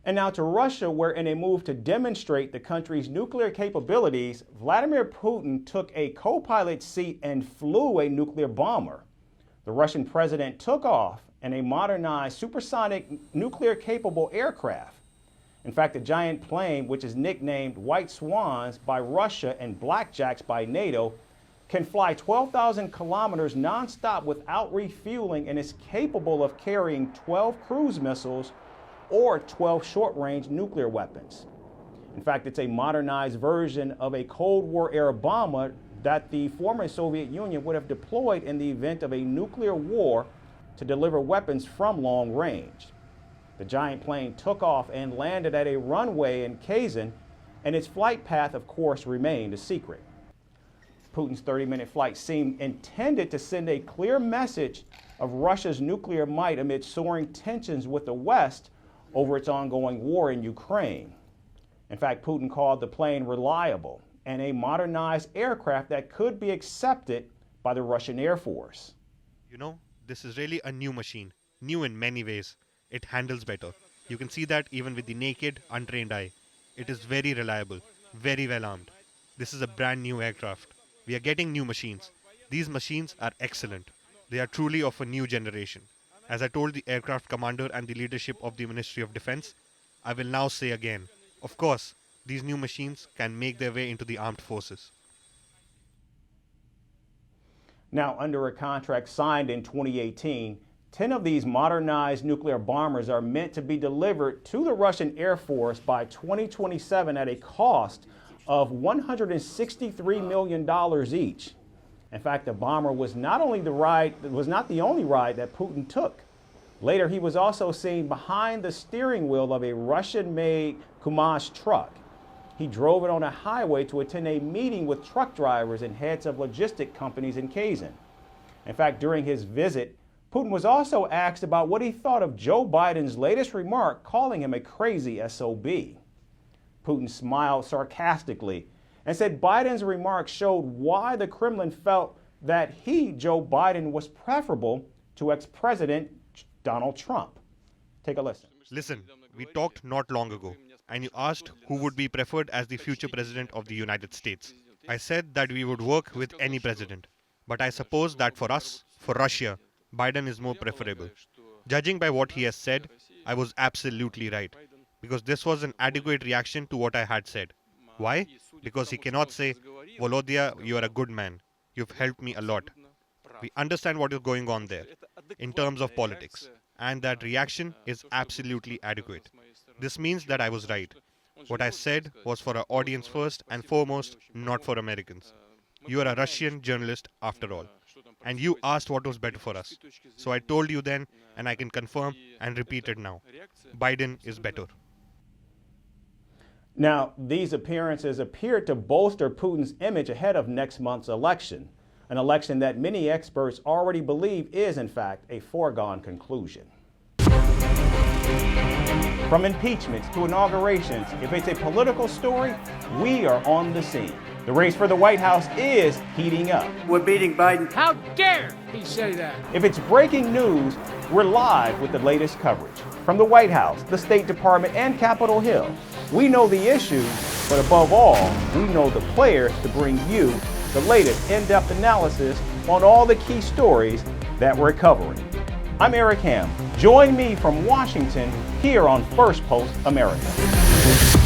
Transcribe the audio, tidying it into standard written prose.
And now to Russia, where in a move to demonstrate the country's nuclear capabilities, Vladimir Putin took a co-pilot seat and flew a nuclear bomber. The Russian president took off in a modernized supersonic nuclear-capable aircraft. In fact, the giant plane, which is nicknamed White Swans by Russia and Blackjacks by NATO, can fly 12,000 kilometers nonstop without refueling and is capable of carrying 12 cruise missiles or 12 short-range nuclear weapons. In fact, it's a modernized version of a Cold War-era bomber that the former Soviet Union would have deployed in the event of a nuclear war to deliver weapons from long range. The giant plane took off and landed at a runway in Kazan, and its flight path, of course, remained a secret. Putin's 30-minute flight seemed intended to send a clear message of Russia's nuclear might amid soaring tensions with the West over its ongoing war in Ukraine. In fact, Putin called the plane reliable and a modernized aircraft that could be accepted by the Russian Air Force. You know, this is really a new machine, new in many ways. It handles better. You can see that even with the naked, untrained eye. It is very reliable, very well armed. This is a brand new aircraft. We are getting new machines. These machines are excellent. They are truly of a new generation. As I told the aircraft commander and the leadership of the Ministry of Defense, I will now say again, of course, these new machines can make their way into the armed forces. Now, under a contract signed in 2018, 10 of these modernized nuclear bombers are meant to be delivered to the Russian Air Force by 2027 at a cost of $163 million each. In fact, the bomber was not the only ride that Putin took. Later, he was also seen behind the steering wheel of a Russian-made Kamaz truck. He drove it on a highway to attend a meeting with truck drivers and heads of logistic companies in Kazan. In fact, during his visit, Putin was also asked about what he thought of Joe Biden's latest remark, calling him a crazy SOB. Putin smiled sarcastically and said Biden's remarks showed why the Kremlin felt that he, Joe Biden, was preferable to ex-President Donald Trump. Take a listen. Listen, we talked not long ago, and you asked who would be preferred as the future president of the United States. I said that we would work with any president, but I suppose that for us, for Russia, Biden is more preferable. Judging by what he has said, I was absolutely right, because this was an adequate reaction to what I had said. Why? Because he cannot say, Volodya, you are a good man. You've helped me a lot. We understand what is going on there in terms of politics, and that reaction is absolutely adequate. This means that I was right. What I said was for our audience first and foremost, not for Americans. You are a Russian journalist after all, and you asked what was better for us. So I told you then, and I can confirm and repeat it now. Biden is better. Now, these appearances appeared to bolster Putin's image ahead of next month's election, an election that many experts already believe is, in fact, a foregone conclusion. From impeachments to inaugurations, if it's a political story, we are on the scene. The race for the White House is heating up. We're beating Biden. How dare he say that? If it's breaking news, we're live with the latest coverage. From the White House, the State Department, and Capitol Hill, we know the issues, but above all, we know the players to bring you the latest in-depth analysis on all the key stories that we're covering. I'm Eric Ham. Join me from Washington here on Firstpost America.